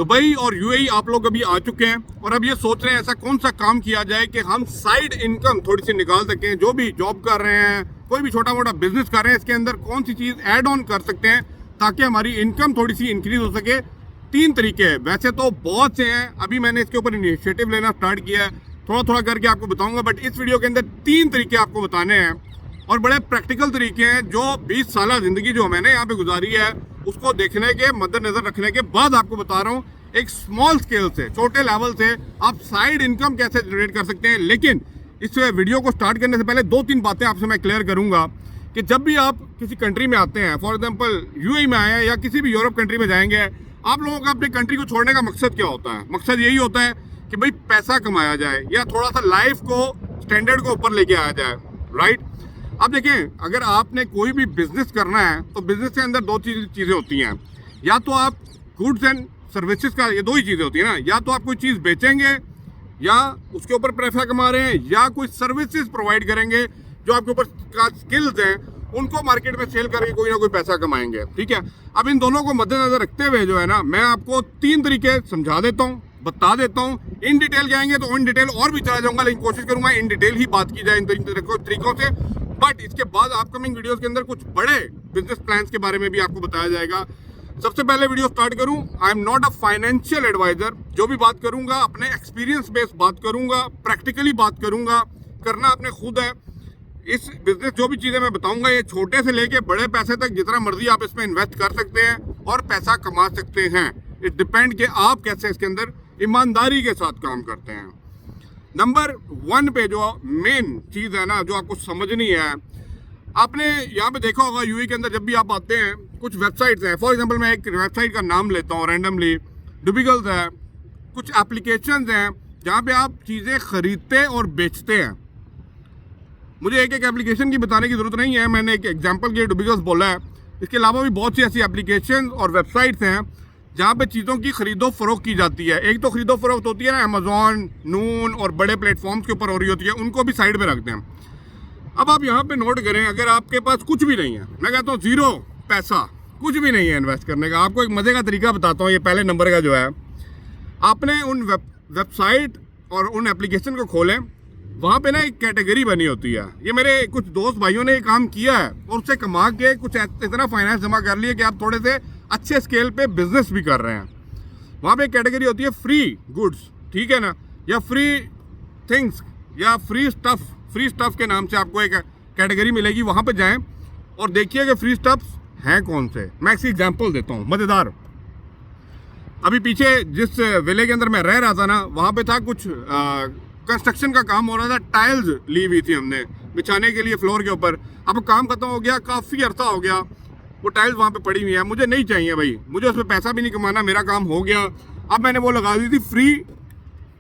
Dubai और UAE आप लोग अभी आ चुके हैं और अब ये सोच रहे हैं ऐसा कौन सा काम किया जाए कि हम साइड इनकम थोड़ी सी निकाल सकें। जो भी जॉब कर रहे हैं, कोई भी छोटा मोटा बिजनेस कर रहे हैं, इसके अंदर कौन सी चीज़ ऐड ऑन कर सकते हैं ताकि हमारी इनकम थोड़ी सी इंक्रीज हो सके। 3 तरीके हैं, वैसे तो बहुत से हैं, अभी मैंने इसके ऊपर इनिशिएटिव लेना स्टार्ट किया है, थोड़ा थोड़ा करके आपको बताऊंगा। बट इस वीडियो के अंदर 3 तरीके आपको बताने हैं और बड़े प्रैक्टिकल तरीके हैं जो 20 साल ज़िंदगी जो मैंने यहाँ पे गुजारी है उसको देखने के मद्देनजर रखने के बाद आपको बता रहा हूँ एक स्मॉल स्केल से, छोटे लेवल से आप साइड इनकम कैसे जनरेट कर सकते हैं। लेकिन इस वीडियो को स्टार्ट करने से पहले 2-3 बातें आपसे मैं क्लियर करूंगा कि जब भी आप किसी कंट्री में आते हैं, फॉर एग्जांपल यूएई में आए हैं या किसी भी यूरोप कंट्री में जाएंगे, आप लोगों का अपनी कंट्री को छोड़ने का मकसद क्या होता है? मकसद यही होता है कि भाई पैसा कमाया जाए या थोड़ा सा लाइफ को स्टैंडर्ड को ऊपर लेके आया जाए, राइट। अब देखें, अगर आपने कोई भी बिजनेस करना है तो बिजनेस के अंदर 2 चीज़ें होती हैं, या तो आप गुड्स एंड सर्विसेज का, ये 2 ही चीज़ें होती हैं ना, या तो आप कोई चीज़ बेचेंगे या उसके ऊपर पैसा कमा रहे हैं, या कोई सर्विसेज प्रोवाइड करेंगे जो आपके ऊपर का स्किल्स हैं उनको मार्केट में सेल करके कोई ना कोई पैसा कमाएंगे, ठीक है। अब इन दोनों को मद्देनजर रखते हुए जो है ना, मैं आपको 3 तरीके समझा देता हूँ, बता देता हूँ। इन डिटेल जाएंगे तो इन डिटेल और भी चला जाऊंगा, लेकिन कोशिश करूंगा इन डिटेल ही बात की जाए इन तरीकों से। बट इसके बाद अपकमिंग वीडियोस के अंदर कुछ बड़े बिजनेस प्लान्स के बारे में भी आपको बताया जाएगा। सबसे पहले वीडियो स्टार्ट करूं, I am not a financial advisor. जो भी बात करूंगा अपने एक्सपीरियंस बेस्ड बात करूंगा, प्रैक्टिकली बात करूंगा, करना आपने खुद है। इस बिजनेस जो भी चीज़ें मैं बताऊंगा ये छोटे से लेके बड़े पैसे तक जितना मर्जी आप इसमें इन्वेस्ट कर सकते हैं और पैसा कमा सकते हैं। इट डिपेंड कि आप कैसे इसके अंदर ईमानदारी के साथ काम करते हैं। नंबर 1 पे जो मेन चीज़ है ना, जो आपको समझनी है, आपने यहाँ पे देखा होगा यूएई के अंदर जब भी आप आते हैं कुछ वेबसाइट्स हैं। फॉर एग्जांपल मैं एक वेबसाइट का नाम लेता हूँ रैंडमली, डुबिगल्स है। कुछ एप्लीकेशंस हैं जहाँ पे आप चीज़ें खरीदते और बेचते हैं। मुझे एक एप्लीकेशन की बताने की ज़रूरत नहीं है, मैंने एक एग्जांपल के डुबिगल्स बोला है। इसके अलावा भी बहुत सी ऐसी एप्लीकेशन और वेबसाइट्स हैं जहाँ पे चीज़ों की खरीदो फरोख्त की जाती है। एक तो खरीदो फरोख्त होती है ना अमेजोन, नून और बड़े प्लेटफॉर्म्स के ऊपर हो रही होती है, उनको भी साइड में रखते हैं। अब आप यहाँ पे नोट करें, अगर आपके पास कुछ भी नहीं है, मैं कहता हूँ 0 पैसा, कुछ भी नहीं है इन्वेस्ट करने का, आपको एक मज़े का तरीका बताता हूँ। ये पहले नंबर का जो है, आपने उन वेबसाइट और उन एप्लीकेशन को खोलें, वहाँ पे ना एक कैटेगरी बनी होती है। ये मेरे कुछ दोस्त भाइयों ने ये काम किया है और उससे कमा के कुछ इतना फाइनेंस जमा कर लिया कि आप थोड़े से अच्छे स्केल पे बिजनेस भी कर रहे हैं। वहाँ पे एक कैटेगरी होती है फ्री गुड्स, ठीक है ना, या फ्री थिंग्स या फ्री स्टफ के नाम से आपको एक कैटेगरी मिलेगी। वहाँ पे जाएं और देखिए कि फ्री स्टफ्स हैं कौन से। मैं इसकी एग्जांपल देता हूँ मज़ेदार। अभी पीछे जिस विले के अंदर मैं रह रहा था ना, वहाँ पे था कुछ कंस्ट्रक्शन का काम हो रहा था। टाइल्स ली हुई थी हमने बिछाने के लिए फ्लोर के ऊपर। अब काम खत्म हो गया, काफ़ी अर्सा हो गया, वो टाइल्स वहाँ पे पड़ी हुई है, मुझे नहीं चाहिए भाई, मुझे उसमें पैसा भी नहीं कमाना, मेरा काम हो गया। अब मैंने वो लगा दी थी फ्री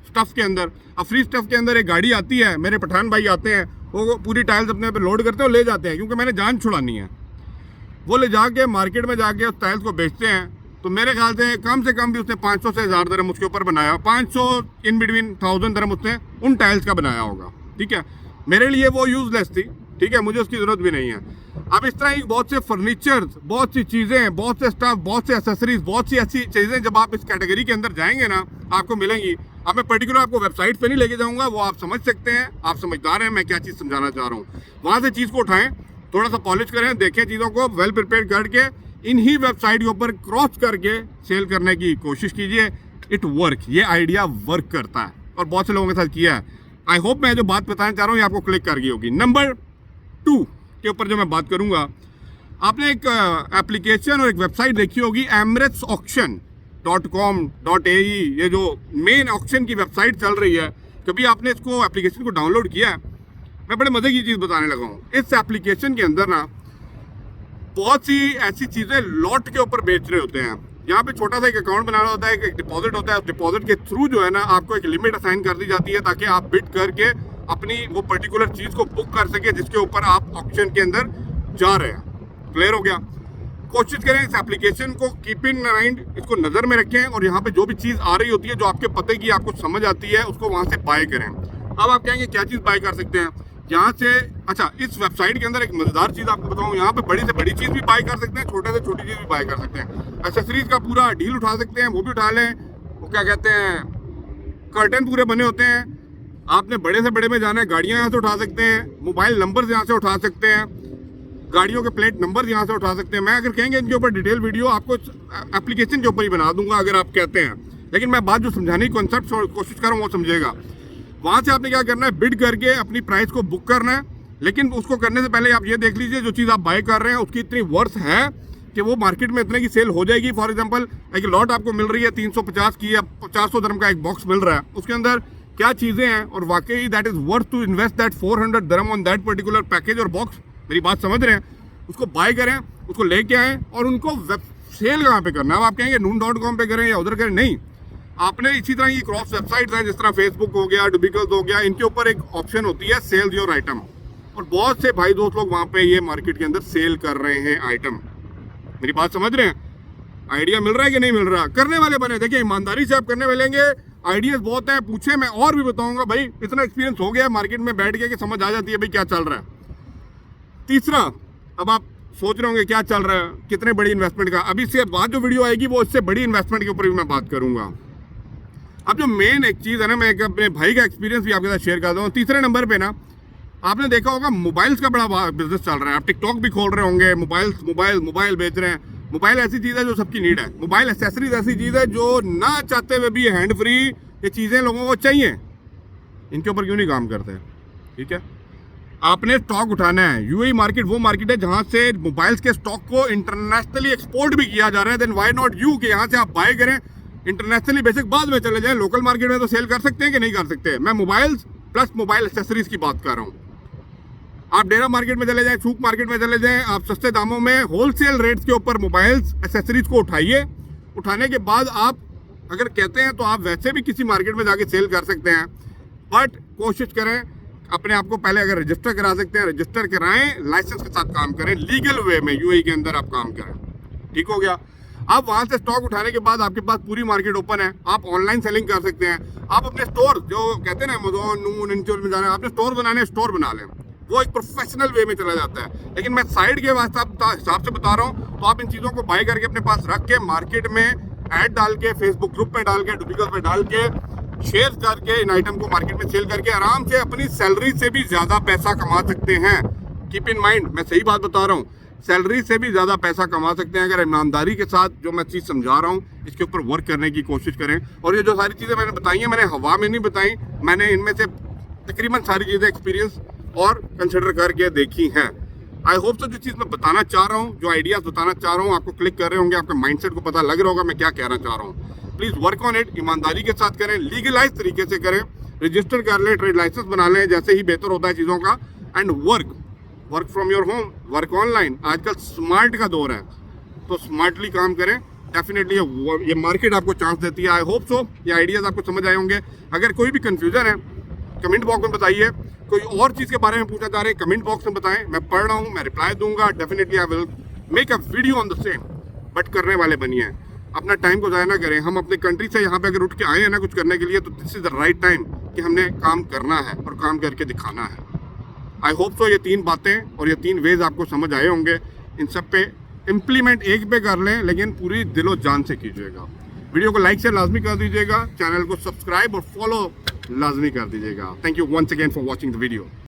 स्टफ़ के अंदर। अब फ्री स्टफ़ के अंदर एक गाड़ी आती है, मेरे पठान भाई आते हैं, वो पूरी टाइल्स अपने पे लोड करते हैं और ले जाते हैं, क्योंकि मैंने जान छुड़ानी है। वो ले जाके मार्केट में जाके उस टाइल्स को बेचते हैं। तो मेरे ख्याल से कम भी उसने 500 से 1000 दरम उसके ऊपर बनाया, 500 इन बिटवीन 1000 दरम उसने उन टाइल्स का बनाया होगा, ठीक है। मेरे लिए वो यूजलेस थी, ठीक है, मुझे उसकी ज़रूरत भी नहीं है। अब इस तरह ही बहुत से फर्नीचर, बहुत सी चीज़ें, बहुत से स्टफ, बहुत से एसेसरीज, बहुत सी ऐसी चीज़ें जब आप इस कैटेगरी के अंदर जाएंगे ना, आपको मिलेंगी। अब मैं पर्टिकुलर आपको वेबसाइट पे नहीं लेके जाऊंगा, वो आप समझ सकते हैं, आप समझदार हैं मैं क्या चीज़ समझाना चाह रहा हूँ। वहाँ से चीज़ को उठाएं, थोड़ा सा पॉलिश करें, देखें चीज़ों को, वेल प्रिपेयर करके इन्हीं वेबसाइट के ऊपर क्रॉस करके सेल करने की कोशिश कीजिए। इट वर्क, ये आइडिया वर्क करता है और बहुत से लोगों के साथ किया है। आई होप मैं जो बात बताना चाह रहा हूँ ये आपको क्लिक कर गई होगी। नंबर 2 के ऊपर जो मैं बात करूँगा, आपने एक एप्लीकेशन और एक वेबसाइट देखी होगी emirates.com.ae, ये जो मेन ऑक्शन की वेबसाइट चल रही है। कभी आपने इसको एप्लीकेशन को डाउनलोड किया है? मैं बड़े मज़े की चीज़ बताने लगा हूँ। इस एप्लीकेशन के अंदर ना बहुत सी ऐसी चीज़ें लॉट के ऊपर बेच रहे होते हैं। यहाँ पे छोटा सा एक अकाउंट बनाना होता है, एक डिपॉजिट होता है, उस डिपॉजिट के थ्रू जो है ना आपको एक लिमिट असाइन कर दी जाती है ताकि आप बिड करके अपनी वो पर्टिकुलर चीज़ को बुक कर सके जिसके ऊपर आप ऑक्शन के अंदर जा रहे हैं। क्लियर हो गया? कोशिश करें इस एप्लीकेशन को कीप इन माइंड, इसको नज़र में रखें और यहाँ पे जो भी चीज़ आ रही होती है जो आपके पते की आपको समझ आती है उसको वहाँ से बाय करें। अब आप कहेंगे क्या चीज़ बाय कर सकते हैं यहाँ से? अच्छा, इस वेबसाइट के अंदर एक मज़ेदार चीज़ आपको बताऊँ, यहाँ पे बड़ी से बड़ी चीज़ भी बाय कर सकते हैं, छोटे से छोटी चीज़ भी बाय कर सकते हैं। एसेसरीज का पूरा डील उठा सकते हैं, वो भी उठा लें। वो क्या कहते हैं, कर्टन पूरे बने होते हैं। आपने बड़े से बड़े में जाना है, गाड़ियाँ यहाँ से उठा सकते हैं, मोबाइल नंबर यहाँ से उठा सकते हैं, गाड़ियों के प्लेट नंबर यहाँ से उठा सकते हैं। मैं अगर कहेंगे इनके ऊपर डिटेल वीडियो आपको एप्लीकेशन के ऊपर ही बना दूंगा अगर आप कहते हैं, लेकिन मैं बात जो समझाने की कॉन्सेप्ट कोशिश कर रहा हूँ वो समझेगा। वहाँ से आपने क्या करना है, बिड करके अपनी प्राइस को बुक करना है, लेकिन उसको करने से पहले आप ये देख लीजिए जो चीज़ आप बाय कर रहे हैं उसकी इतनी वर्थ है कि वो मार्केट में इतने की सेल हो जाएगी। फॉर एग्जांपल एक लॉट आपको मिल रही है 350 की या 400 dirham का एक बॉक्स मिल रहा है, उसके अंदर क्या चीज़ें हैं और वाकई that is worth to invest that 400 dirham on that particular package और बॉक्स। मेरी बात समझ रहे हैं? उसको बाय करें, उसको लेके आएँ और उनको सेल कहाँ पे करना है। अब आप कहेंगे noon.com पे करें या उधर करें, नहीं, आपने इसी तरह की क्रॉस वेबसाइट्स हैं जिस तरह फेसबुक हो गया, डुबिकल्स हो गया, इनके ऊपर एक ऑप्शन होती है सेल योर आइटम, और बहुत से भाई दोस्त लोग वहाँ पे ये मार्केट के अंदर सेल कर रहे हैं आइटम। मेरी बात समझ रहे हैं? आइडिया मिल रहा है कि नहीं मिल रहा? करने वाले बने, देखिए ईमानदारी से आप करने मिलेंगे। आइडियाज बहुत हैं, पूछे, मैं और भी बताऊंगा भाई, इतना एक्सपीरियंस हो गया मार्केट में बैठ के कि समझ आ जाती है भाई क्या चल रहा है। तीसरा, अब आप सोच रहे होंगे क्या चल रहा है, कितने बड़ी इन्वेस्टमेंट का, अभी इसके बाद जो वीडियो आएगी वो इससे बड़ी इन्वेस्टमेंट के ऊपर भी मैं बात करूंगा। अब जो मेन एक चीज़ है ना, मैं अपने भाई का एक्सपीरियंस भी आपके साथ शेयर करता हूँ। तीसरे नंबर पे ना आपने देखा होगा मोबाइल्स का बड़ा बिजनेस चल रहा है। आप टिकटॉक भी खोल रहे होंगे, मोबाइल बेच रहे हैं। मोबाइल ऐसी चीज़ है जो सबकी नीड है। मोबाइल एक्सेसरीज ऐसी चीज़ है जो ना चाहते हुए भी हैंड फ्री ये चीज़ें लोगों को चाहिए। इनके ऊपर क्यों नहीं काम करते? ठीक है, आपने स्टॉक उठाना है। यूएई मार्केट वो मार्केट है जहाँ से मोबाइल्स के स्टॉक को इंटरनेशनली एक्सपोर्ट भी किया जा रहा है। देन व्हाई नॉट यू कि यहाँ से आप बाय करें, इंटरनेशनली बेसिक बाद में चले जाएं। लोकल मार्केट में तो सेल कर सकते हैं कि नहीं कर सकते? मैं मोबाइल्स प्लस मोबाइल एक्सेसरीज की बात कर रहा हूँ। आप डेरा मार्केट में चले जाएं, सूक मार्केट में चले जाएं, आप सस्ते दामों में होलसेल रेट्स के ऊपर मोबाइल्स एक्सेसरीज को उठाइए। उठाने के बाद आप अगर कहते हैं तो आप वैसे भी किसी मार्केट में जाके सेल कर सकते हैं, बट कोशिश करें अपने आप को पहले अगर रजिस्टर करा सकते हैं रजिस्टर कराएं, लाइसेंस के साथ काम करें, लीगल वे में यूएई के अंदर आप काम करें। ठीक हो गया? आप वहां से स्टॉक उठाने के बाद आपके पास पूरी मार्केट ओपन है, आप ऑनलाइन सेलिंग कर सकते हैं। आप अपने स्टोर जो कहते हैं ना अमेज़न, नून, इंचोर में जाना है, आपने स्टोर बनाने, स्टोर बना लें, वो एक प्रोफेशनल वे में चला जाता है। लेकिन मैं साइड के हिसाब से बता रहा हूँ, तो आप इन चीज़ों को बाय करके अपने पास रख के मार्केट में ऐड डाल के, फेसबुक ग्रुप पे डाल के, डुबिकल्स पे डाल के, शेयर करके, इन आइटम को मार्केट में सेल करके आराम से अपनी सैलरी से भी ज़्यादा पैसा कमा सकते हैं। कीप इन माइंड, मैं सही बात बता रहा हूँ, सैलरी से भी ज़्यादा पैसा कमा सकते हैं अगर ईमानदारी के साथ जो मैं चीज़ समझा रहा हूँ इसके ऊपर वर्क करने की कोशिश करें। और ये जो सारी चीज़ें मैंने बताई हैं, मैंने हवा में नहीं बताई, मैंने इनमें से तकरीबन सारी चीज़ें एक्सपीरियंस और कंसिडर करके देखी हैं। आई होप तो जो चीज़ मैं बताना चाह रहा हूँ, जो आइडियाज़ बताना चाह रहा हूँ, आपको क्लिक कर रहे होंगे, आपके माइंडसेट को पता लग रहा होगा मैं क्या कहना चाह रहा हूँ। प्लीज़ वर्क ऑन इट, ईमानदारी के साथ करें, लीगलाइज तरीके से करें, रजिस्टर कर लें, ट्रेड लाइसेंस बना लें, जैसे ही बेहतर होता है चीज़ों का। And work from your home, work online. आजकल स्मार्ट का दौर है, तो स्मार्टली काम करें। डेफिनेटली ये मार्केट आपको चांस देती है। आई होप सो ये आइडियाज़ आपको समझ आए होंगे। अगर कोई भी कन्फ्यूजन है कमेंट बॉक्स में बताइए, कोई और चीज़ के बारे में पूछना चाह रहे हैं कमेंट बॉक्स में बताएं, मैं पढ़ रहा हूँ, मैं रिप्लाई दूंगा। Definitely I will make a video on the same. But करने वाले बनिए, अपना टाइम को ज़ाया ना करें। हम अपने कंट्री से यहाँ पे अगर उठ के आए हैं ना कुछ करने के लिए, तो this is the right time कि हमने काम करना है और काम करके दिखाना है। आई होप सो ये 3 बातें और ये 3 वेज आपको समझ आए होंगे। इन सब पे इम्प्लीमेंट एक पे कर लें, लेकिन पूरी दिलो जान से कीजिएगा। वीडियो को लाइक से लाजमी कर दीजिएगा, चैनल को सब्सक्राइब और फॉलो लाजमी कर दीजिएगा। Thank you once again for watching the video.